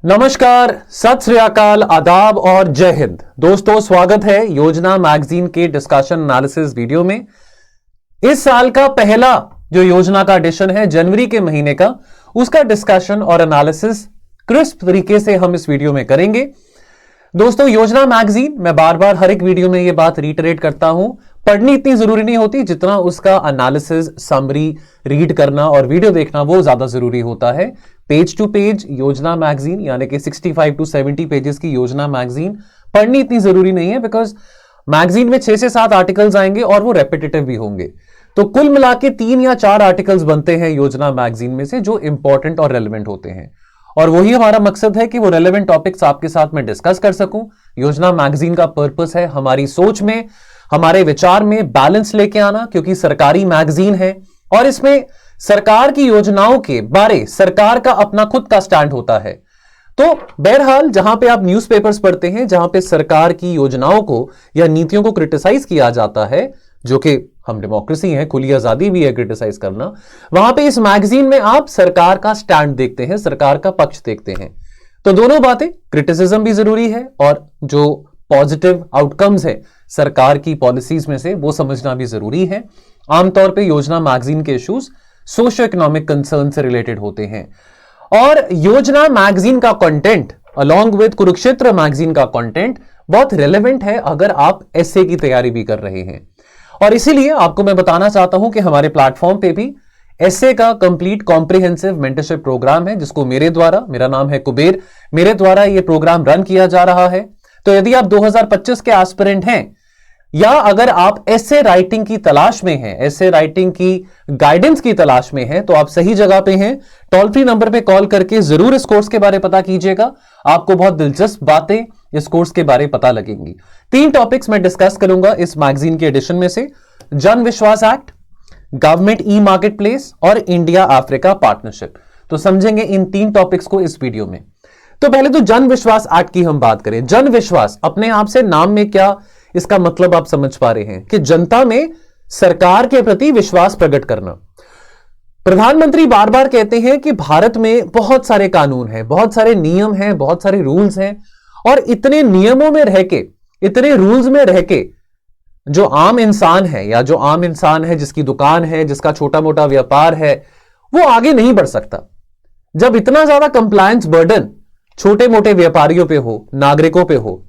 नमस्कार, सत श्री अकाल, आदाब और जय हिंद। दोस्तों, स्वागत है योजना मैगजीन के डिस्कशन एनालिसिस वीडियो में। इस साल का पहला जो योजना का एडिशन है जनवरी के महीने का, उसका डिस्कशन और एनालिसिस क्रिस्प तरीके से हम इस वीडियो में करेंगे। दोस्तों, योजना मैगजीन, मैं बार बार हर एक वीडियो में यह बात रिटरेट करता हूं, पढ़नी इतनी जरूरी नहीं होती जितना उसका एनालिसिस, समरी रीड करना और वीडियो देखना वो ज्यादा जरूरी होता है। पेज टू पेज योजना मैगजीन यानी कि 65 टू 70 पेजेस की योजना मैगजीन पढ़नी इतनी जरूरी नहीं है, बिकॉज मैगजीन में 6 से 7 आर्टिकल्स आएंगे और वो रेपिटेटिव भी होंगे। तो कुल मिला के 3 या 4 आर्टिकल्स बनते हैं योजना मैगजीन में से जो इंपॉर्टेंट और रेलिवेंट होते हैं, और वही हमारा मकसद है कि वो रेलेवेंट टॉपिक्स आपके साथ में डिस्कस कर सकूं। योजना मैगजीन का पर्पस है हमारी सोच में, हमारे विचार में बैलेंस लेके आना, क्योंकि सरकारी मैगजीन है और इसमें सरकार की योजनाओं के बारे सरकार का अपना खुद का स्टैंड होता है। तो बहरहाल जहां पे आप न्यूज़पेपर्स पढ़ते हैं, जहां पे सरकार की योजनाओं को या नीतियों को क्रिटिसाइज किया जाता है, जो कि हम डेमोक्रेसी है, खुली आजादी भी है क्रिटिसाइज करना, वहां पे इस मैगजीन में आप सरकार का स्टैंड देखते हैं, सरकार का पक्ष देखते हैं। तो दोनों बातें, क्रिटिसिज्म भी जरूरी है और जो पॉजिटिव आउटकम्स है सरकार की पॉलिसीज में से वो समझना भी जरूरी है। आमतौर पे योजना मैगजीन के इश्यूज सोशियो इकोनॉमिक कंसर्न से रिलेटेड होते हैं, और योजना मैगजीन का content along with Kurukshetra magazine का कंटेंट बहुत रेलेवेंट है अगर आप एसए की तैयारी भी कर रहे हैं। और इसीलिए आपको मैं बताना चाहता हूं कि हमारे प्लेटफॉर्म पे भी एसए का कंप्लीट कॉम्प्रिहेंसिव मेंटरशिप प्रोग्राम है, जिसको मेरे द्वारा, मेरा नाम है कुबेर, मेरे द्वारा यह प्रोग्राम रन किया जा रहा है। तो यदि आप 2025 के एस्पिरेंट हैं या अगर आप एसे राइटिंग की तलाश में हैं, एसे राइटिंग की गाइडेंस की तलाश में हैं, तो आप सही जगह पे हैं। टोल फ्री नंबर पे कॉल करके जरूर इस कोर्स के बारे में पता कीजिएगा, आपको बहुत दिलचस्प बातें इस कोर्स के बारे में पता लगेंगी। 3 टॉपिक्स मैं डिस्कस करूंगा इस मैगजीन के एडिशन में से: जन Vishwas act, government e market place और इंडिया अफ्रीका पार्टनरशिप। तो समझेंगे इन 3 टॉपिक्स को इस वीडियो में। तो पहले तो जन विश्वास एक्ट की हम बात करें। जन विश्वास, अपने आप से नाम में क्या इसका मतलब आप समझ पा रहे हैं कि जनता में सरकार के प्रति विश्वास प्रकट करना। प्रधानमंत्री बार बार कहते हैं कि भारत में बहुत सारे कानून हैं, बहुत सारे नियम हैं, बहुत सारे रूल्स हैं, और इतने नियमों में रह के, इतने रूल्स में रह के जो आम इंसान है या जो आम इंसान है जिसकी दुकान है, जिसका छोटा मोटा व्यापार है, वो आगे नहीं बढ़ सकता। जब इतना ज्यादा कंप्लायंस बर्डन छोटे मोटे व्यापारियों पे हो, नागरिकों पे हो,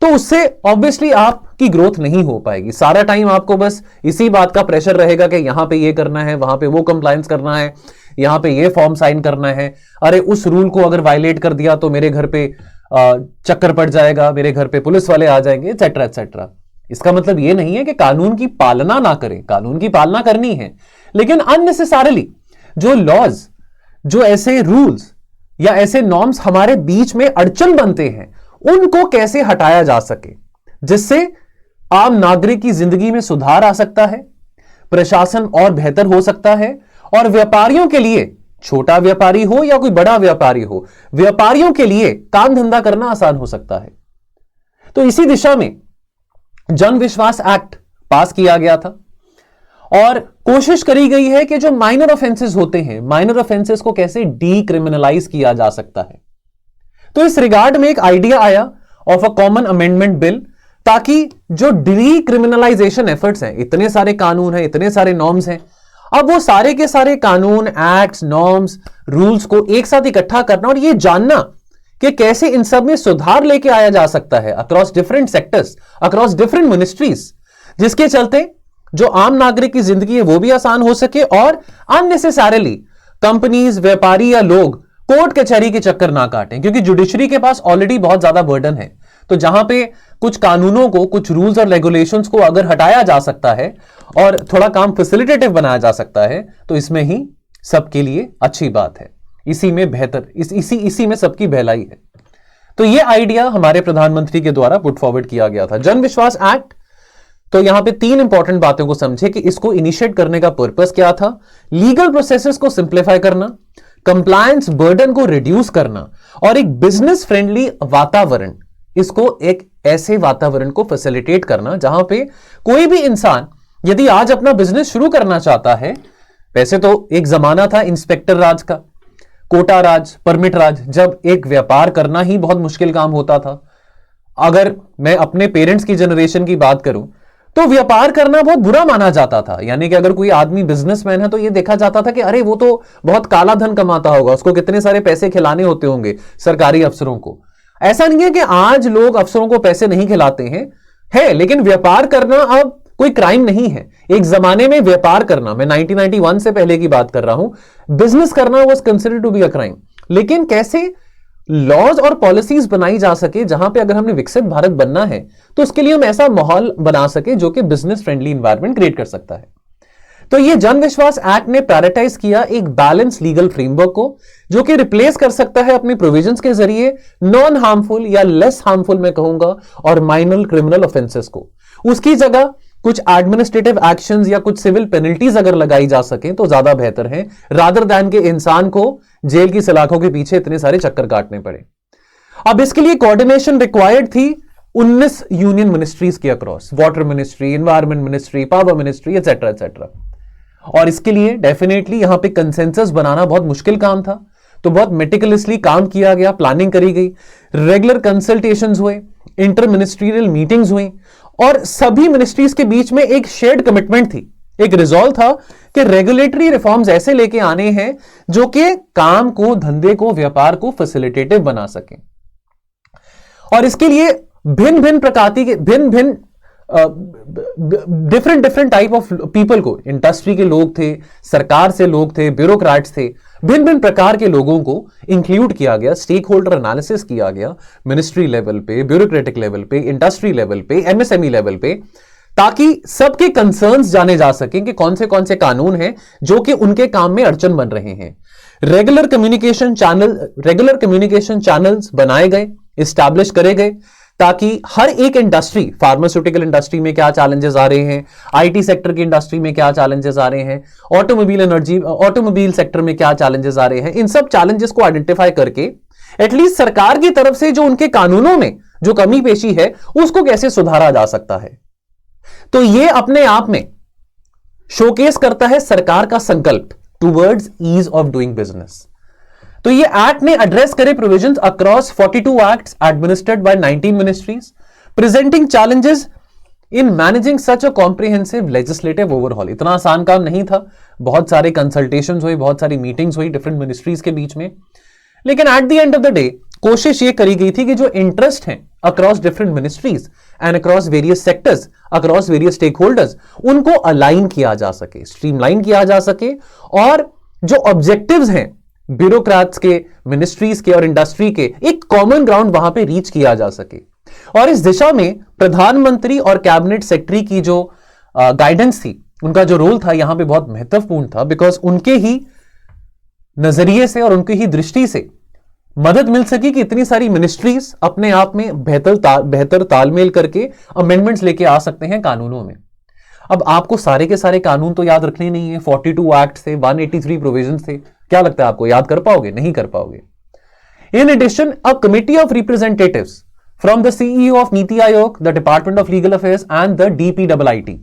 तो उससे ऑब्वियसली आपकी ग्रोथ नहीं हो पाएगी। सारा टाइम आपको बस इसी बात का प्रेशर रहेगा कि यहां पे ये करना है, वहां पे वो कंप्लायंस करना है, यहां पे ये फॉर्म साइन करना है, अरे उस रूल को अगर वायलेट कर दिया तो मेरे घर पे चक्कर पड़ जाएगा, मेरे घर पे पुलिस वाले आ जाएंगे, एटसेट्रा एटसेट्रा। इसका मतलब ये नहीं है कि कानून की पालना ना करें, कानून की पालना करनी है, लेकिन अननेसेसरली जो लॉज, जो ऐसे रूल्स या ऐसे नॉर्म्स हमारे बीच में अड़चन बनते हैं, उनको कैसे हटाया जा सके, जिससे आम नागरिक की जिंदगी में सुधार आ सकता है, प्रशासन और बेहतर हो सकता है, और व्यापारियों के लिए, छोटा व्यापारी हो या कोई बड़ा व्यापारी हो, व्यापारियों के लिए काम धंधा करना आसान हो सकता है। तो इसी दिशा में जन विश्वास एक्ट पास किया गया था और कोशिश करी गई है कि जो माइनर ऑफेंसेस होते हैं, माइनर ऑफेंसेस को कैसे डीक्रिमिनलाइज किया जा सकता है। तो इस रिगार्ड में एक आइडिया आया of a common amendment bill, ताकि जो डीक्रिमिनलाइजेशन एफर्ट्स हैं, इतने सारे कानून हैं, इतने सारे नॉर्म्स हैं, अब वो सारे के सारे कानून, एक्ट्स, नॉर्म्स, रूल्स को एक साथ इकट्ठा करना और ये जानना कि कैसे इन सब में सुधार लेके आया जा सकता है across different sectors, across different ministries, जिसके चलते जो आम नागरिक की जिंदगी है वो भी आसान हो सके और अननेसेसरली कंपनीज, व्यापारी या लोग कोर्ट कचहरी के चक्कर ना काटें, क्योंकि जुडिशरी के पास ऑलरेडी बहुत ज्यादा बर्डन है। तो जहां पे कुछ कानूनों को, कुछ रूल्स और रेगुलेशंस को अगर हटाया जा सकता है और थोड़ा काम फैसिलिटेटिव बनाया जा सकता है, तो इसमें ही सबके लिए अच्छी बात है, इसी में बेहतर, इसी में सबकी भलाई है। तो ये आइडिया हमारे प्रधानमंत्री के द्वारा पुट फॉरवर्ड किया गया था, जन विश्वास एक्ट। तो यहां पे 3 इंपॉर्टेंट बातों को समझे कि इसको इनिशिएट करने का पर्पस क्या था। लीगल प्रोसेसेस को सिंप्लीफाई करना, कंप्लायंस बर्डन को रिड्यूस करना और एक बिजनेस फ्रेंडली वातावरण, इसको एक ऐसे वातावरण को फैसिलिटेट करना जहां पे कोई भी इंसान यदि आज अपना बिजनेस शुरू करना चाहता है, वैसे तो एक जमाना था इंस्पेक्टर राज का, कोटा राज, परमिट राज, जब एक व्यापार करना ही बहुत मुश्किल काम होता था। अगर मैं अपने पेरेंट्स की जनरेशन की बात करूं तो व्यापार करना बहुत बुरा माना जाता था। यानी कि अगर कोई आदमी बिजनेसमैन है तो यह देखा जाता था कि अरे वो तो बहुत काला धन कमाता होगा, उसको कितने सारे पैसे खिलाने होते होंगे सरकारी अफसरों को। ऐसा नहीं है कि आज लोग अफसरों को पैसे नहीं खिलाते हैं, है, लेकिन व्यापार करना अब कोई क्राइम नहीं है। एक जमाने में व्यापार करना, मैं 1991 से पहले की बात कर रहा हूं, बिजनेस करना was considered to be a crime. लेकिन कैसे लॉज और पॉलिसीज बनाई जा सके जहां पे अगर हमने विकसित भारत बनना है तो उसके लिए हम ऐसा माहौल बना सके जो कि बिजनेस फ्रेंडली एनवायरनमेंट क्रिएट कर सकता है। तो ये जन विश्वास एक्ट ने प्रायोरिटाइज किया एक बैलेंस लीगल फ्रेमवर्क को, जो कि रिप्लेस कर सकता है अपने प्रोविजंस के जरिए नॉन हार्मफुल या लेस हार्मफुल मैं कहूंगा और माइनर क्रिमिनल ऑफेंसेस को। उसकी जगह कुछ एडमिनिस्ट्रेटिव एक्शंस या कुछ सिविल पेनल्टीज अगर लगाई जा सके तो ज्यादा बेहतर है, रादर दैन के इंसान को जेल की सलाखों के पीछे इतने सारे चक्कर काटने पड़े। अब इसके लिए कोऑर्डिनेशन रिक्वायर्ड थी 19 यूनियन मिनिस्ट्रीज के across, water ministry, environment ministry, power ministry, etcetera etcetera. और इसके लिए डेफिनेटली यहां पे कंसेंसस बनाना बहुत मुश्किल काम था, तो बहुत मेटिकुलसली काम किया गया, प्लानिंग करी गई, रेगुलर कंसल्टेशंस हुए, इंटर मिनिस्ट्रियल मीटिंग्स हुई और सभी मिनिस्ट्रीज के बीच में एक शेयर्ड कमिटमेंट थी, एक रिजॉल्व था कि रेगुलेटरी रिफॉर्म्स ऐसे लेके आने हैं जो कि काम को, धंधे को, व्यापार को फैसिलिटेटिव बना सके। और इसके लिए भिन्न भिन्न प्रकार के डिफरेंट टाइप ऑफ पीपल को, इंडस्ट्री के लोग थे, सरकार से लोग थे, ब्यूरोक्रेट्स थे, भिन्न भिन्न प्रकार के लोगों को इंक्लूड किया गया, स्टेक होल्डर एनालिसिस किया गया मिनिस्ट्री लेवल पे, ब्यूरोक्रेटिक लेवल पे, इंडस्ट्री लेवल पे, एमएसएमई लेवल पे, ताकि सबके कंसर्न्स जाने जा सकें कि कौन से कानून हैं जो कि उनके काम में अड़चन बन रहे हैं। रेगुलर कम्युनिकेशन चैनल्स बनाए गए, इस्टेब्लिश करे गए, ताकि हर एक इंडस्ट्री, फार्मास्यूटिकल इंडस्ट्री में क्या चैलेंजेस आ रहे हैं, आईटी सेक्टर की इंडस्ट्री में क्या चैलेंजेस आ रहे हैं, ऑटोमोबाइल सेक्टर में क्या चैलेंजेस आ रहे हैं, इन सब चैलेंजेस को आइडेंटिफाई करके एटलीस्ट सरकार की तरफ से जो उनके कानूनों में जो कमी पेशी है उसको कैसे सुधारा जा सकता है। तो यह अपने आप में शोकेस करता है सरकार का संकल्प towards ease of doing business. तो ये एक्ट ने एड्रेस करे provisions across 42 acts administered by 19 ministries, presenting challenges in managing such a comprehensive legislative overhaul. इतना आसान काम नहीं था, बहुत सारे कंसल्टेशंस हुई, बहुत सारी मीटिंग्स हुई डिफरेंट मिनिस्ट्रीज के बीच में, लेकिन at the end of the day कोशिश ये करी गई थी कि जो इंटरेस्ट हैं across different ministries and across various sectors, across various stakeholders, उनको अलाइन किया जा सके, स्ट्रीमलाइन किया जा सके, और जो ऑब्जेक्टिव्स हैं ब्यूरोक्रेट्स के, मिनिस्ट्रीज के और इंडस्ट्री के, एक कॉमन ग्राउंड वहां पे रीच किया जा सके। और इस दिशा में प्रधानमंत्री और कैबिनेट सेक्रेटरी की जो गाइडेंस थी, उनका जो रोल था यहां पे बहुत महत्वपूर्ण था, बिकॉज उनके ही नजरिए से और उनकी ही दृष्टि से मदद मिल सकी कि इतनी सारी मिनिस्ट्रीज अपने आप में बेहतर तालमेल करके अमेंडमेंट्स लेके आ सकते हैं कानूनों में। अब आपको सारे के सारे कानून तो याद रखने नहीं है, 42 एक्ट थे, 183 प्रोविजन थे, क्या लगता है आपको याद कर पाओगे? नहीं कर पाओगे। In addition a committee of representatives from the CEO of NITI Aayog, the department of legal affairs and the DPIIT,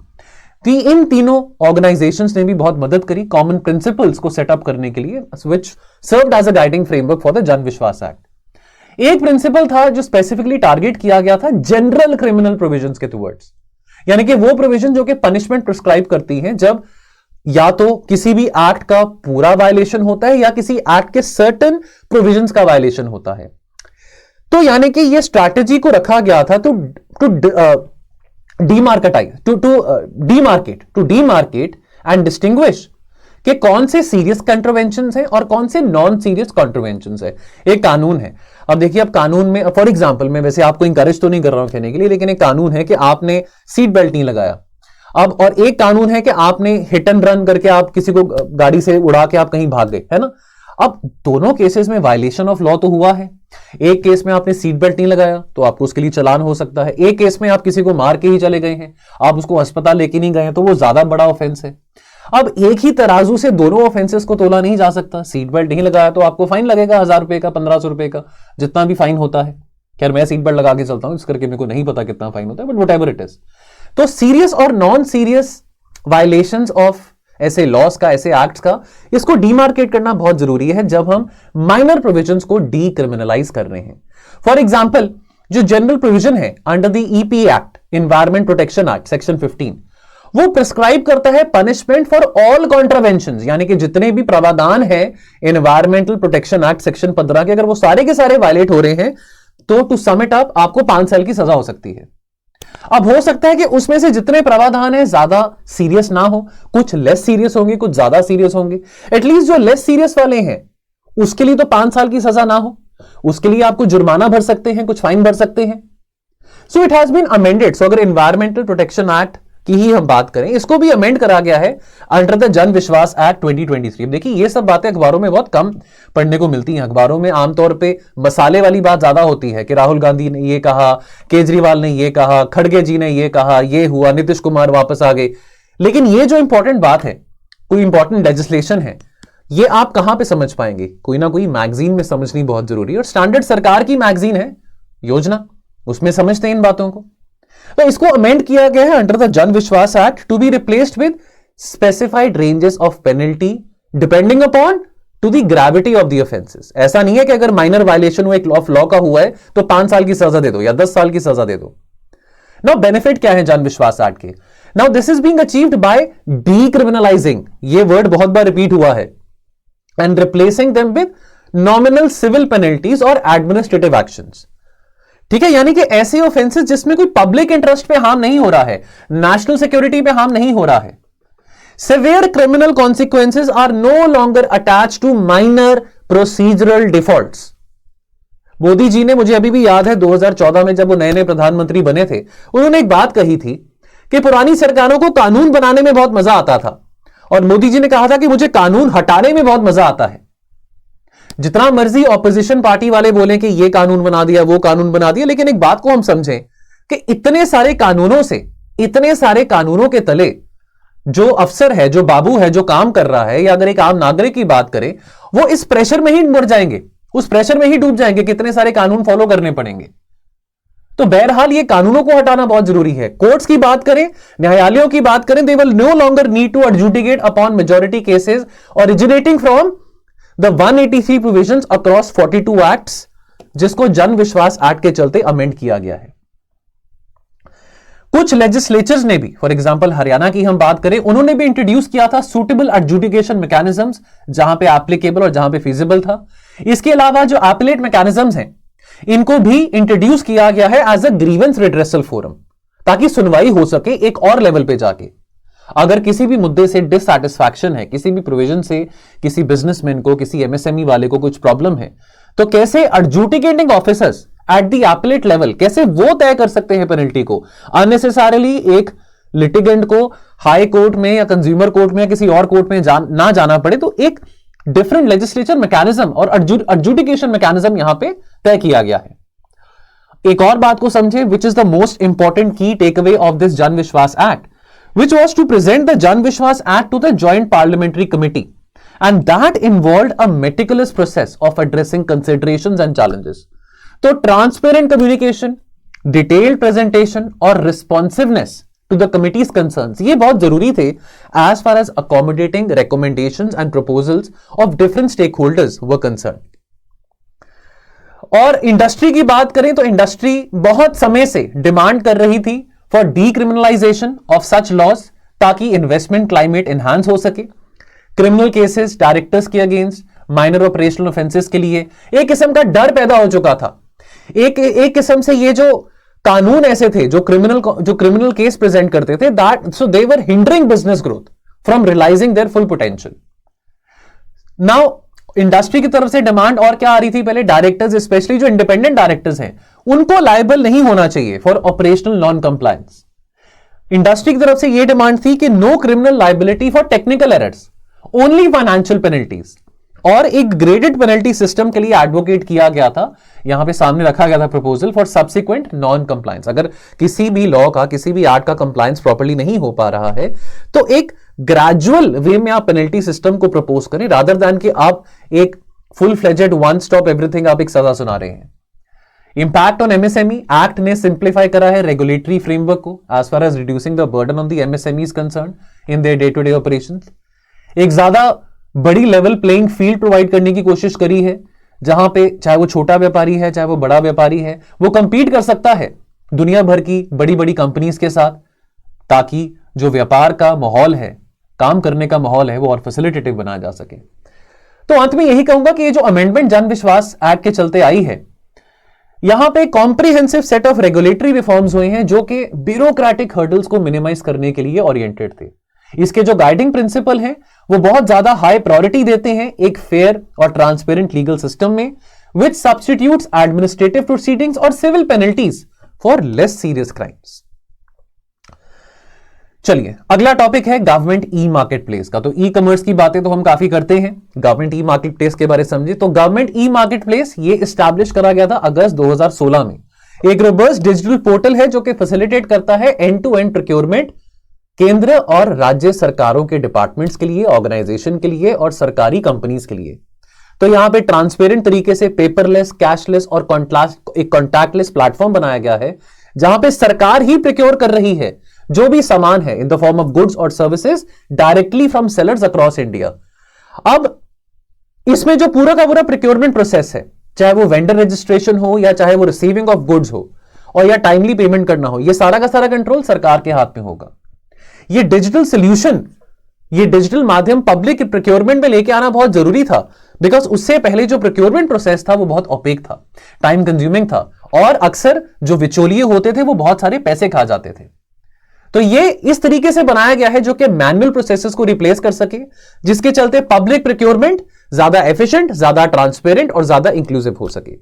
इन तीनों ऑर्गेनाइजेशंस ने भी बहुत मदद करी कॉमन प्रिंसिपल्स को सेटअप करने के लिए, which served as a guiding framework for the Jan Vishwas act. एक प्रिंसिपल था जो स्पेसिफिकली टारगेट किया गया था जनरल क्रिमिनल प्रोविजंस के टुवर्ड्स, यानी कि वो प्रोविजन जो कि पनिशमेंट प्रिस्क्राइब करती हैं जब या तो किसी भी एक्ट का पूरा वायलेशन होता है या किसी एक्ट के सर्टेन प्रोविजंस का वायलेशन होता है। तो यानी कि ये स्ट्रैटेजी को रखा गया था टू डीमार्केट एंड डिस्टिंग्विश कि कौन से सीरियस कंट्रोवेंशंस हैं और कौन से नॉन सीरियस कंट्रोवेंशंस है। एक कानून है, अब देखिए, अब कानून में फॉर एग्जांपल, मैं वैसे आपको इंकरेज तो नहीं कर रहा हूं कहने के लिए, लेकिन एक कानून है कि आपने सीट बेल्ट नहीं लगाया, अब और एक कानून है कि आपने हिट एंड रन करके आप किसी को गाड़ी से उड़ा के आप कहीं भाग गए, है ना। अब दोनों केसेस में वायलेशन ऑफ लॉ तो हुआ है। एक केस में आपने सीट बेल्ट नहीं लगाया तो आपको उसके लिए चलान हो सकता है, एक केस में आप किसी को मार के ही चले गए हैं, आप उसको अस्पताल लेके नहीं गए हैं, तो वो ज्यादा बड़ा ऑफेंस है। अब एक ही तराजू से दोनों ऑफेंसेस को तोला नहीं जा सकता। सीट बेल्ट नहीं लगाया तो आपको फाइन लगेगा 1000 रुपए का, 1500 रुपए का, जितना भी फाइन होता है। खैर मैं सीट बेल्ट लगा के चलता हूं, इस करके मेरे को नहीं पता कितना फाइन होता है, बट व्हाटएवर इट इज। तो सीरियस और नॉन सीरियस वायलेशंस ऑफ ऐसे लॉस का, ऐसे एक्ट्स का, इसको डीमार्केट करना बहुत जरूरी है जब हम माइनर प्रोविजंस को डीक्रिमिनलाइज कर रहे हैं। फॉर एग्जाम्पल, जो जनरल प्रोविजन है under the EP act, environment protection act section 15, वो प्रिस्क्राइब करता है पनिशमेंट फॉर ऑल कॉन्ट्रावेंशंस, यानी कि जितने भी प्रावधान है एनवायरमेंटल प्रोटेक्शन एक्ट सेक्शन 15 के, अगर वो सारे के सारे वायलेट हो रहे हैं तो टू सम इट अप आपको 5 साल की सजा हो सकती है। अब हो सकता है कि उसमें से जितने प्रावधान है ज्यादा सीरियस ना हो, कुछ लेस सीरियस होंगे, कुछ ज्यादा सीरियस होंगे। एटलीस्ट जो लेस सीरियस वाले हैं उसके लिए तो 5 साल की सजा ना हो, उसके लिए आपको जुर्माना भर सकते हैं, कुछ फाइन भर सकते हैं। So it has been amended. So अगर एनवायरमेंटल प्रोटेक्शन एक्ट की ही हम बात करें, इसको भी अमेंड करा गया है under the Jan Vishwas act 2023। देखिए ये सब बातें अखबारों में बहुत कम पढ़ने को मिलती हैं। अखबारों में आमतौर पे मसाले वाली बात ज्यादा होती है कि राहुल गांधी ने ये कहा, केजरीवाल ने ये कहा, खड़गे जी ने ये कहा, ये हुआ, नीतीश कुमार वापस आ गए। लेकिन ये जो इंपॉर्टेंट बात है, कोई इंपॉर्टेंट लेजिस्लेशन है, ये आप कहां पे समझ पाएंगे? कोई ना कोई मैगजीन में समझनी बहुत जरूरी है, और स्टैंडर्ड सरकार की मैगजीन है योजना, उसमें समझते हैं इन बातों को। तो इसको अमेंड किया गया है under the Jan Vishwas Act to be replaced with specified ranges of penalty depending upon to the gravity of the offences. ऐसा नहीं है कि अगर माइनर वायलेशन हुआ, एक ऑफ लॉ का हुआ है तो 5 साल की सजा दे दो या 10 साल की सजा दे दो। नाउ बेनिफिट क्या है जन विश्वास एक्ट के? Now this is being achieved by decriminalising, ये वर्ड बहुत बार रिपीट हुआ है, and replacing them with nominal civil penalties और एडमिनिस्ट्रेटिव एक्शंस। ठीक है, यानी कि ऐसे ऑफेंसेस जिसमें कोई पब्लिक इंटरेस्ट पे हार्म नहीं हो रहा है, नेशनल सिक्योरिटी पे हार्म नहीं हो रहा है। Severe criminal consequences are no longer attach to minor procedural defaults. Modi ji ने, मुझे अभी भी याद है 2014 में जब वो नए नए प्रधानमंत्री बने थे, उन्होंने एक बात कही थी कि पुरानी सरकारों को कानून बनाने में बहुत मजा आता था, और मोदी जी ने कहा था कि मुझे कानून हटाने में बहुत मजा आता है। जितना मर्जी ऑपोजिशन पार्टी वाले बोले कि ये कानून बना दिया, वो कानून बना दिया, लेकिन एक बात को हम समझें कि इतने सारे कानूनों से, इतने सारे कानूनों के तले जो अफसर है, जो बाबू है, जो काम कर रहा है, या अगर एक आम नागरिक की बात करें, वो इस प्रेशर में ही मर जाएंगे, उस प्रेशर में ही डूब जाएंगे, कितने सारे कानून फॉलो करने पड़ेंगे। तो बहरहाल ये कानूनों को हटाना बहुत जरूरी है। कोर्ट्स की बात करें, न्यायालयों की बात करें, they will no longer need to adjudicate upon majority cases originating from the 183 provisions across 42 acts, जिसको जन विश्वास एक्ट के चलते अमेंड किया गया है। कुछ लेजिस्लेचर्स ने भी, फॉर एग्जांपल हरियाणा की हम बात करें, उन्होंने भी इंट्रोड्यूस किया था सूटेबल एडजुडिकेशन मैकेनिज्म्स, जहां पे एप्लीकेबल और जहां पे फीजिबल था। इसके अलावा जो एपेलेट मैकेनिज्म्स हैं, इनको भी इंट्रोड्यूस किया गया है as a grievance redressal forum, ताकि सुनवाई हो सके एक और लेवल पे जाके। अगर किसी भी मुद्दे से डिससैटिस्फैक्शन है, किसी भी प्रोविजन से किसी बिजनेसमैन को, किसी एमएसएमई वाले को कुछ प्रॉब्लम है, तो कैसे adjudicating officers at the appellate level, कैसे वो तय कर सकते हैं पेनल्टी को। अननेसेसरली एक लिटिगेंट को हाई कोर्ट में या कंज्यूमर कोर्ट में या किसी और कोर्ट में ना जाना पड़े, तो एक डिफरेंट लेजिस्लेचर मैकेनिज्म और एडजुडिकेशन मैकेनिज्म यहां पे तय किया गया है। एक और बात को समझे, which is the most important की टेक अवे ऑफ दिस जन Vishwas act, which was to present the Jan Vishwas Act to the Joint Parliamentary Committee, and that involved a meticulous process of addressing considerations and challenges. तो transparent communication, detailed presentation और responsiveness to the committee's concerns, ये बहुत जरूरी थे as far as accommodating recommendations and proposals of different stakeholders were concerned. और industry की बात करें तो इंडस्ट्री बहुत समय से डिमांड कर रही थी for decriminalisation of such laws, ताकि इन्वेस्टमेंट क्लाइमेट एनहांस हो सके। क्रिमिनल केसेस डायरेक्टर्स के अगेंस्ट, माइनर ऑपरेशनल ऑफेंसेस के लिए एक किस्म का डर पैदा हो चुका था। एक किस्म से ये जो कानून ऐसे थे जो क्रिमिनल केस प्रेजेंट करते थे, that so they were hindering business growth from realising their full potential. Now industry की तरफ से डिमांड और क्या आ रही थी? पहले डायरेक्टर्स, स्पेशली जो इंडिपेंडेंट डायरेक्टर्स हैं, उनको लायबल नहीं होना चाहिए for operational non compliance. Industry की तरफ से यह डिमांड थी कि no criminal liability for technical errors, only financial penalties, और एक ग्रेडेड पेनल्टी सिस्टम के लिए एडवोकेट किया गया था। यहां पे सामने रखा गया था proposal for subsequent non compliance. अगर किसी भी लॉ का, किसी भी एक्ट का कंप्लायंस प्रॉपर्ली नहीं हो पा रहा है, तो एक ग्रेजुअल वे में आप पेनल्टी सिस्टम को प्रपोज करें, रादर देन कि आप एक full fledged one stop everything आप एक सजा सुना रहे हैं। इंपैक्ट ऑन एमएसएमई, एक्ट ने सिंप्लीफाई करा है रेगुलेटरी फ्रेमवर्क को as far as reducing the burden on the MSME concern in their day to day operations. एक ज्यादा बड़ी लेवल प्लेइंग फील्ड प्रोवाइड करने की कोशिश करी है, जहां पे चाहे वो छोटा व्यापारी है चाहे वो बड़ा व्यापारी है, वो कंपीट कर सकता है दुनिया भर की बड़ी बड़ी कंपनीज के साथ, ताकि जो व्यापार का माहौल है, काम करने का माहौल है, वो और फैसिलिटेटिव बनाया जा सके। तो अंत में यही कहूंगा कि ये जो अमेंडमेंट जन विश्वास एक्ट के चलते आई है, यहां पे comprehensive set of regulatory reforms हुए हैं जो कि ब्यूरोक्रेटिक हर्डल्स को मिनिमाइज करने के लिए ओरिएंटेड थे। इसके जो गाइडिंग प्रिंसिपल हैं वो बहुत ज्यादा हाई प्रायोरिटी देते हैं एक फेयर और ट्रांसपेरेंट लीगल सिस्टम में, विच सब्स्टिट्यूट्स एडमिनिस्ट्रेटिव प्रोसीडिंग्स और civil penalties for less serious crimes. चलिए अगला टॉपिक है गवर्नमेंट ई मार्केट प्लेस का। तो ई कॉमर्स की बातें तो हम काफी करते हैं, गवर्नमेंट ई मार्केट प्लेस के बारे में समझिए। तो गवर्नमेंट ई मार्केट प्लेस ये एस्टैब्लिश करा गया था अगस्त 2016 में। एक रोबस्ट डिजिटल पोर्टल है जो कि फैसिलिटेट करता है एंड टू एंड प्रोक्योरमेंट केंद्र और राज्य सरकारों के डिपार्टमेंट्स के लिए, ऑर्गेनाइजेशन के लिए और सरकारी कंपनीज के लिए। तो यहां पे ट्रांसपेरेंट तरीके से पेपरलेस, कैशलेस और एक कॉन्टैक्टलेस प्लेटफॉर्म बनाया गया है, जहां पे सरकार ही प्रोक्योर कर रही है जो भी सामान है in the form of goods और services directly from sellers across India. अब इसमें जो पूरा का पूरा प्रोक्योरमेंट प्रोसेस है, चाहे वो वेंडर रजिस्ट्रेशन हो या चाहे वो रिसीविंग ऑफ गुड्स हो और या टाइमली पेमेंट करना हो, ये सारा का सारा कंट्रोल सरकार के हाथ में होगा। ये डिजिटल सोल्यूशन, ये डिजिटल माध्यम पब्लिक प्रोक्योरमेंट में लेके आना बहुत जरूरी था, बिकॉज उससे पहले जो प्रोक्योरमेंट प्रोसेस था वो बहुत ओपेक था, टाइम कंज्यूमिंग था और अक्सर जो विचोलिए होते थे वो बहुत सारे पैसे खा जाते थे। तो ये इस तरीके से बनाया गया है जो कि मैनुअल प्रोसेसेस को रिप्लेस कर सके, जिसके चलते पब्लिक प्रोक्योरमेंट ज्यादा एफिशिएंट, ज्यादा ट्रांसपेरेंट और ज्यादा इंक्लूसिव हो सके।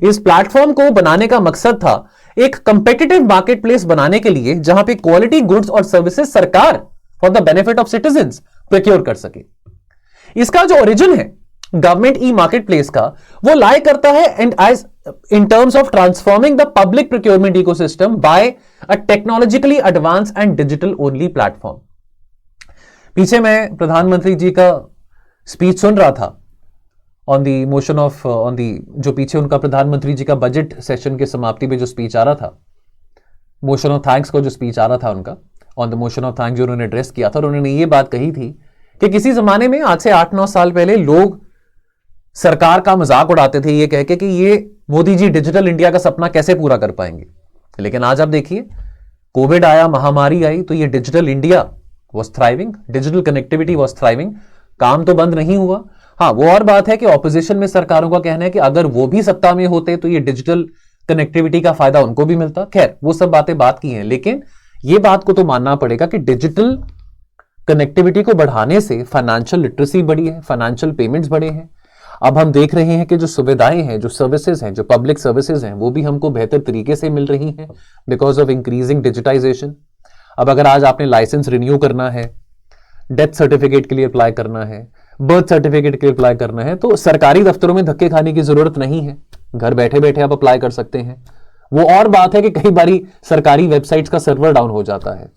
इस प्लेटफॉर्म को बनाने का मकसद था एक कंपेटिटिव मार्केट प्लेस बनाने के लिए जहां पे क्वालिटी गुड्स और सर्विसेज सरकार for the benefit of citizens procure कर सके। इसका जो ओरिजिन है गवर्नमेंट ई मार्केट प्लेस का, वो लाई करता है and as in terms of transforming the public procurement ecosystem by a technologically advanced and digital only platform। पीछे मैं प्रधानमंत्री जी का स्पीच सुन रहा था ऑन दी मोशन ऑफ जो पीछे उनका प्रधानमंत्री जी का बजट सेशन के समाप्ति में जो स्पीच आ रहा था, मोशन ऑफ थैंक्स को जो स्पीच आ रहा था उनका, on the motion of thanks जो उन्होंने एड्रेस किया था, और उन्होंने ये बात कही थी कि किसी जमाने में आज से 8-9 साल पहले लोग सरकार का मजाक उड़ाते थे ये कह के कि ये मोदी जी डिजिटल इंडिया का सपना कैसे पूरा कर पाएंगे। लेकिन आज आप देखिए, कोविड आया, महामारी आई, तो ये digital India was thriving, digital connectivity was thriving. काम तो बंद नहीं हुआ। हाँ, वो और बात है कि ऑपोजिशन में सरकारों का कहना है कि अगर वो भी सत्ता में होते तो ये डिजिटल कनेक्टिविटी का फायदा उनको भी मिलता। खैर, वो सब बातें बात की हैं, लेकिन ये बात को तो मानना पड़ेगा कि डिजिटल कनेक्टिविटी को बढ़ाने से फाइनेंशियल लिटरेसी बढ़ी है, फाइनेंशियल पेमेंट्स बढ़े हैं। अब हम देख रहे हैं कि जो सुविधाएं हैं, जो सर्विसेज हैं, जो पब्लिक सर्विसेज हैं, वो भी हमको बेहतर तरीके से मिल रही हैं बिकॉज ऑफ इंक्रीजिंग डिजिटाइजेशन। अब अगर आज आपने लाइसेंस रिन्यू करना है, डेथ सर्टिफिकेट के लिए अप्लाई करना है, बर्थ सर्टिफिकेट के लिए अप्लाई करना है, तो सरकारी दफ्तरों में धक्के खाने की जरूरत नहीं है, घर बैठे बैठे आप अप्लाई कर सकते हैं। वो और बात है कि कई बारी सरकारी वेबसाइट्स का सर्वर डाउन हो जाता है।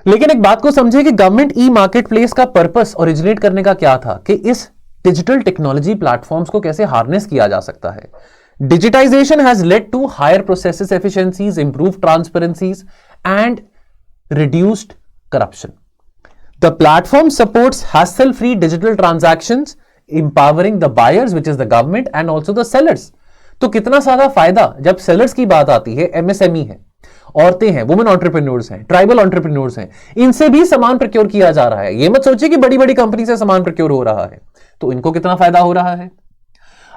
लेकिन एक बात को समझे कि गवर्नमेंट ई मार्केट प्लेस का पर्पस ओरिजिनेट करने का क्या था, कि इस डिजिटल टेक्नोलॉजी प्लेटफॉर्म्स को कैसे हार्नेस किया जा सकता है। Digitisation has led to higher processes efficiencies, improve transparencies and reduced corruption. The platform supports hassle free digital transactions, empowering the buyers which is the government and also the sellers। तो कितना सारा फायदा जब sellers की बात आती है, MSME है, औरतें हैं, वुमेन एंटरप्रेन्योर्स हैं, ट्राइबल एंटरप्रेन्योर्स हैं, इनसे भी सामान प्रोक्योर किया जा रहा है। ये मत सोचिए कि बड़ी बड़ी कंपनी से सामान प्रोक्योर हो रहा है, तो इनको कितना फायदा हो रहा है।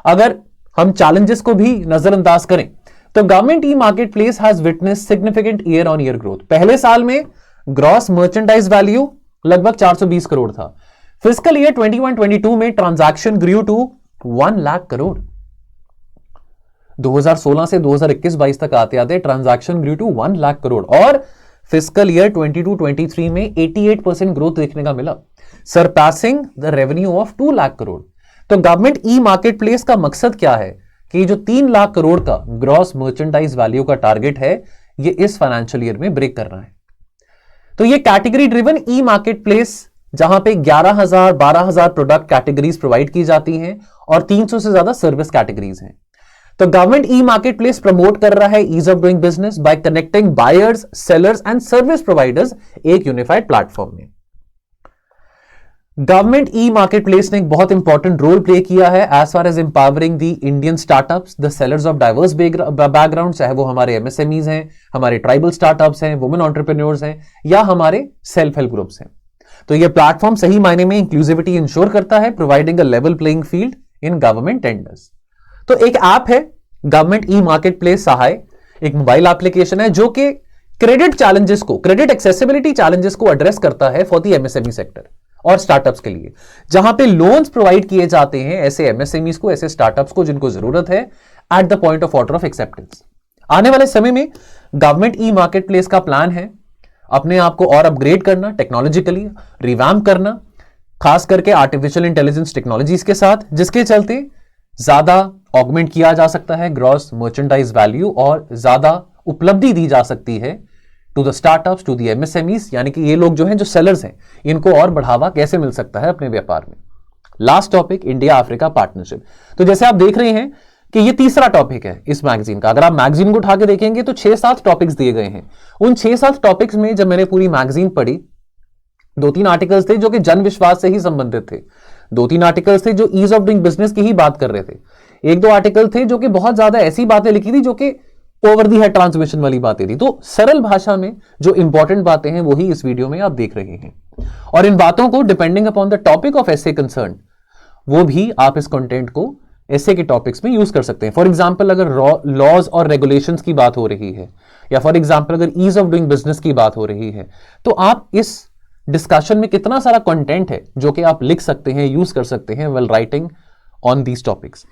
अगर हम चैलेंजेस को भी नजरअंदाज करें तो government e market place has witness significant year on year growth. पहले साल में ग्रॉस मर्चेंडाइज वैल्यू लगभग 420 करोड़ था। फिस्कल ईयर 21-22 में transaction grew to 1 lakh crore. 2016 से 2021-22 तक आते आते transaction grew to 1 lakh crore, और फिस्कल ईयर 22-23 में 88% ग्रोथ देखने का मिला, surpassing the revenue of 2 lakh crore. तो गवर्नमेंट ई मार्केट प्लेस का मकसद क्या है कि जो 3 लाख करोड़ का ग्रॉस मर्चेंडाइज वैल्यू का टारगेट है, ये इस फाइनेंशियल ईयर में ब्रेक करना है। तो ये कैटेगरी ड्रिवन ई मार्केट प्लेस, जहां पे 11,000-12,000 प्रोडक्ट कैटेगरीज प्रोवाइड की जाती हैं और 300 से ज्यादा सर्विस कैटेगरीज हैं। तो government e market place promote कर रहा है ease of doing business by connecting buyers, sellers and service providers एक यूनिफाइड प्लेटफॉर्म में। गवर्नमेंट ई मार्केट प्लेस ने एक बहुत इंपॉर्टेंट रोल प्ले किया है as far as empowering the Indian startups, the sellers of diverse background, चाहे वो हमारे एमएसएमईज हैं, हमारे ट्राइबल स्टार्टअप्स हैं, वुमेन एंटरप्रेन्योर्स हैं, या हमारे सेल्फ हेल्प ग्रुप्स हैं। तो ये प्लेटफॉर्म सही मायने में इंक्लूसिविटी इंश्योर करता है, providing a level playing field in government tenders. तो एक ऐप है गवर्नमेंट ई मार्केट प्लेस सहाय, एक मोबाइल एप्लीकेशन है जो कि क्रेडिट चैलेंजेस को, क्रेडिट एक्सेसिबिलिटी चैलेंजेस को एड्रेस करता है फॉर द एमएसएमई सेक्टर और स्टार्टअप्स के लिए, जहां पे लोन्स प्रोवाइड किए जाते हैं ऐसे एमएसएमईज को, ऐसे स्टार्टअप्स को जिनको जरूरत है at the point of order of acceptance. आने वाले समय में गवर्नमेंट ई मार्केट प्लेस का प्लान है अपने आप को और अपग्रेड करना, टेक्नोलॉजिकली रिवैम्प करना, खास करके आर्टिफिशियल इंटेलिजेंस टेक्नोलॉजीज के साथ, जिसके चलते ज्यादा ऑगमेंट किया जा सकता है ग्रॉस मर्चेंडाइज वैल्यू और ज्यादा उपलब्धि दी जा सकती है to the startups, to the MSMEs, यानी कि ये लोग जो हैं, जो सेलर्स हैं, इनको और बढ़ावा कैसे मिल सकता है अपने व्यापार में। Last topic, India Africa partnership. तो जैसे आप देख रहे हैं कि ये तीसरा टॉपिक है इस मैगजीन का। अगर आप मैगजीन को उठा के देखेंगे तो 6-7 टॉपिक्स दिए गए हैं। उन 6-7 टॉपिक्स में जब मैंने पूरी मैगजीन पढ़ी, 2-3 आर्टिकल्स थे जो कि जन विश्वास से ही संबंधित थे, 2-3 आर्टिकल्स थे जो ईज ऑफ डूइंग बिजनेस की ही बात कर रहे थे, 1-2 आर्टिकल थे जो कि बहुत ज्यादा ऐसी बातें लिखी थी जो कि ओवर दी हेड ट्रांसमिशन वाली बातें थी। तो सरल भाषा में जो इंपॉर्टेंट बातें हैं वही इस वीडियो में आप देख रहे हैं, और इन बातों को depending upon the topic of essay concern, वो भी आप इस कंटेंट को एसे के टॉपिक्स में यूज कर सकते हैं। फॉर एग्जांपल, अगर लॉज और रेगुलेशंस की बात हो रही है, या फॉर एग्जांपल अगर ईज ऑफ डूइंग बिजनेस की बात हो रही है, तो आप इस डिस्कशन में कितना सारा कंटेंट है जो कि आप लिख सकते हैं, यूज कर सकते हैं well writing on these topics.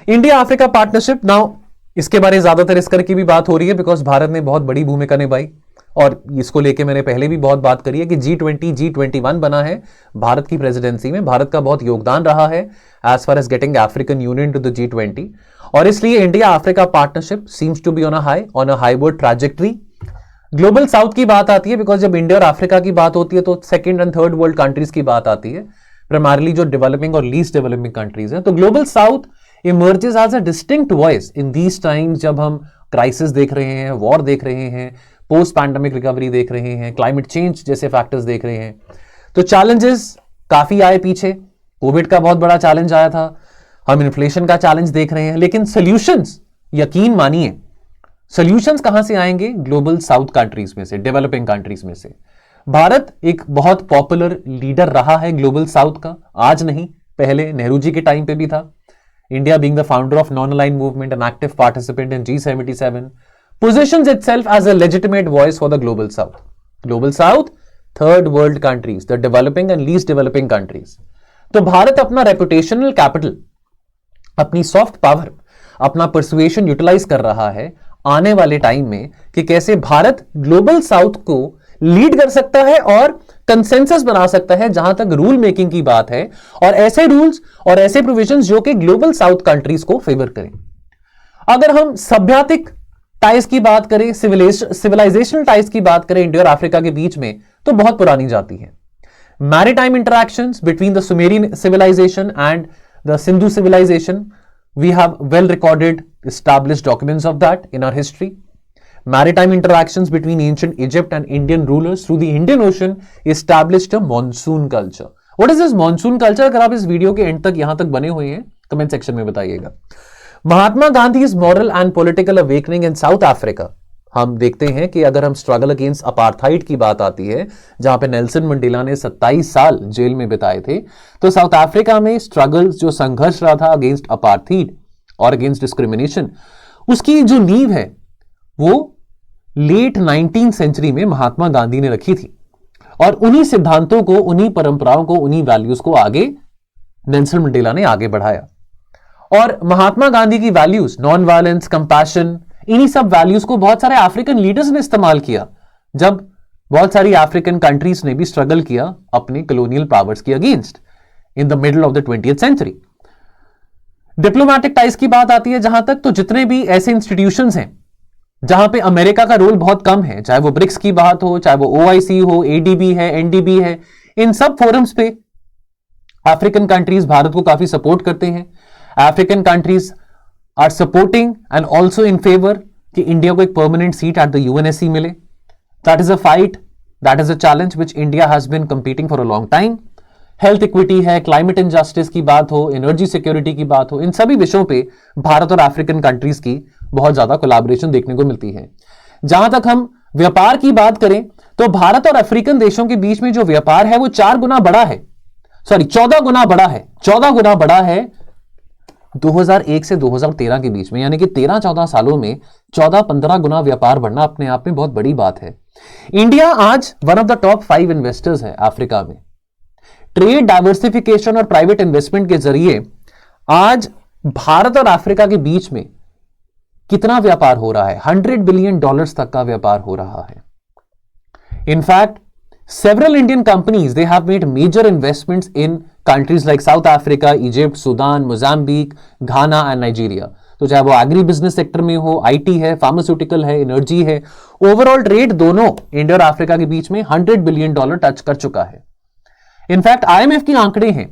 India Africa partnership, now इसके बारे में ज्यादातर इस करके भी बात हो रही है बिकॉज भारत ने बहुत बड़ी भूमिका निभाई, और इसको लेके मैंने पहले भी बहुत बात करी है कि G20, G21 बना है भारत की प्रेसिडेंसी में। भारत का बहुत योगदान रहा है as far as getting African Union to the G20, और इसलिए India Africa partnership seems to be on a upward trajectory. Global south की बात आती है बिकॉज जब इंडिया और अफ्रीका की बात होती है तो second and third world countries की बात आती है, प्राइमरली जो डेवलपिंग और लीस्ट डेवलपिंग कंट्रीज हैं। तो global south emerges as a distinct voice in these times, जब हम क्राइसिस देख रहे हैं, वॉर देख रहे हैं, पोस्ट पैंडेमिक रिकवरी देख रहे हैं, क्लाइमेट चेंज जैसे फैक्टर्स देख रहे हैं। तो चैलेंजेस काफी आए पीछे, कोविड का बहुत बड़ा चैलेंज आया था, हम इन्फ्लेशन का चैलेंज देख रहे हैं, लेकिन सोल्यूशंस, यकीन मानिए, सोल्यूशंस कहां से आएंगे? ग्लोबल साउथ कंट्रीज में से, डेवलपिंग कंट्रीज में से। भारत एक बहुत पॉपुलर लीडर रहा है ग्लोबल साउथ का, आज नहीं, पहले नेहरू जी के टाइम पे भी था। India being the founder of non-aligned movement and active participant in G77 positions itself as a legitimate voice for the global south. Global south, third world countries, the developing and least developing countries. तो भारत अपना reputational capital, अपनी soft power, अपना persuasion utilize कर रहा है आने वाले time में कि कैसे भारत ग्लोबल साउथ को लीड कर सकता है और कंसेंसस बना सकता है जहां तक रूल मेकिंग की बात है, और ऐसे रूल्स और ऐसे प्रोविजंस जो कि ग्लोबल साउथ कंट्रीज को फेवर करें। अगर हम सभ्यातिक टाइज की बात करें, सिविलाइजेशनल टाइज की बात करें इंडिया और अफ्रीका के बीच में, तो बहुत पुरानी जाती है। Maritime interactions between the Sumerian civilisation and the Sindhu civilisation, we have well recorded established documents of that in our history. Maritime interactions between ancient Egypt and Indian rulers through the Indian Ocean established a monsoon culture. What is this monsoon culture? अगर आप इस video के and तक यहां तक बने हुए हैं, कमेंट सेक्शन में बताइएगा। Mahatma Gandhi is moral and political awakening in South Africa. हम देखते हैं कि अगर हम स्ट्रगल अगेंस्ट अपार्थाइड की बात आती है, जहां पे नेल्सन मंडेला ने 27 साल जेल में बिताए थे, तो साउथ अफ्रीका में स्ट्रगल, जो संघर्ष रहा था अगेंस्ट अपार्थाइड और अगेंस्ट डिस्क्रिमिनेशन, उसकी जो नींव है वो लेट 19th सेंचुरी में महात्मा गांधी ने रखी थी, और उन्हीं सिद्धांतों को, उन्हीं परंपराओं को, उन्हीं वैल्यूज को आगे नेल्सन मंडेला ने आगे बढ़ाया। और महात्मा गांधी की वैल्यूज, नॉन वायलेंस, कंपैशन, इन्हीं सब वैल्यूज को बहुत सारे अफ्रीकन लीडर्स ने इस्तेमाल किया जब बहुत सारी अफ्रीकन कंट्रीज ने भी स्ट्रगल किया अपने कॉलोनियल पावर्स के against in the middle of the 20th century. Diplomatic ties की बात आती है जहां तक, तो जितने भी ऐसे इंस्टीट्यूशंस हैं जहां पे अमेरिका का रोल बहुत कम है, चाहे वो ब्रिक्स की बात हो, चाहे वो OIC हो, ADB है, NDB है, इन सब फोरम्स पे अफ्रीकन कंट्रीज भारत को काफी सपोर्ट करते हैं। African countries are supporting and also in favour कि इंडिया को एक permanent seat at the UNSC मिले। That is a fight, that is a challenge which India has been competing for a long time. Health equity है, climate injustice की बात हो, energy security की बात हो, इन सभी विषयों पे भारत और अफ्रीकन कंट्रीज की बहुत ज्यादा कोलैबोरेशन देखने को मिलती है। जहां तक हम व्यापार की बात करें तो भारत और अफ्रीकन देशों के बीच में जो व्यापार है वो 14 गुना बड़ा है 2001 से 2013 के बीच में, यानी कि 13-14 सालों में 14-15 गुना व्यापार बढ़ना अपने आप में बहुत बड़ी बात है। इंडिया आज one of the top 5 investors है अफ्रीका में। ट्रेड डाइवर्सिफिकेशन और प्राइवेट इन्वेस्टमेंट के जरिए आज भारत और अफ्रीका के बीच में कितना व्यापार हो रहा है, $100 बिलियन तक का व्यापार हो रहा है। In fact several Indian companies, they have made major investments in countries like South Africa, Egypt, Sudan, Mozambique, Ghana and Nigeria. तो चाहे वो एग्री बिजनेस सेक्टर में हो, आईटी है, फार्मास्यूटिकल है, एनर्जी है, ओवरऑल ट्रेड दोनों इंडिया और अफ्रीका के बीच में $100 बिलियन टच कर चुका है। इनफैक्ट आईएमएफ की आंकड़े हैं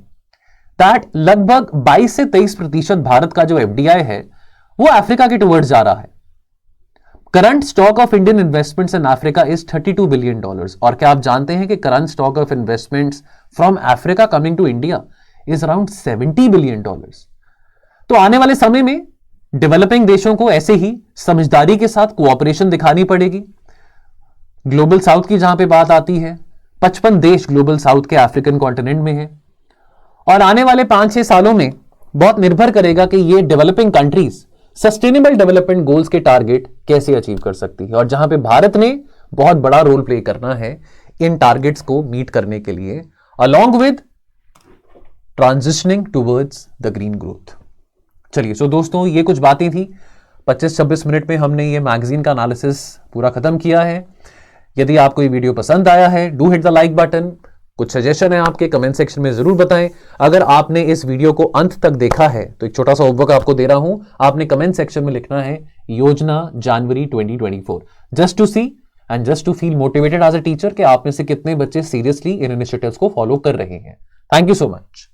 दैट लगभग 22 से 23% भारत का जो एफडीआई है वो अफ्रीका के टुवर्ड्स जा रहा है। Current stock of Indian investments in Africa is $32 billion. और क्या आप जानते हैं कि current stock of investments from Africa coming to India is around $70 billion. तो आने वाले समय में डेवलपिंग देशों को ऐसे ही समझदारी के साथ कोऑपरेशन दिखानी पड़ेगी। ग्लोबल साउथ की जहां पे बात आती है, 55 देश ग्लोबल साउथ के अफ्रीकन कॉन्टिनेंट में है और आने वाले 5-6 सालों में बहुत निर्भर करेगा कि ये developing countries sustainable development goals के टारगेट कैसे अचीव कर सकती है, और जहां पे भारत ने बहुत बड़ा रोल प्ले करना है इन टारगेट्स को मीट करने के लिए, along with transitioning towards the green growth. चलिए, सो दोस्तों, ये कुछ बातें थी। 25-26 मिनट में हमने ये मैगजीन का एनालिसिस पूरा खत्म किया है। यदि आपको ये वीडियो पसंद आया है, do hit the like button. कुछ सजेशन है आपके, कमेंट सेक्शन में जरूर बताएं। अगर आपने इस वीडियो को अंत तक देखा है तो एक छोटा सा होमवर्क आपको दे रहा हूं, आपने कमेंट सेक्शन में लिखना है योजना जनवरी 2024, just to see and just to feel motivated as a teacher कि आप में से कितने बच्चे सीरियसली इन इनिशिएटिव्स को फॉलो कर रहे हैं। Thank you so much.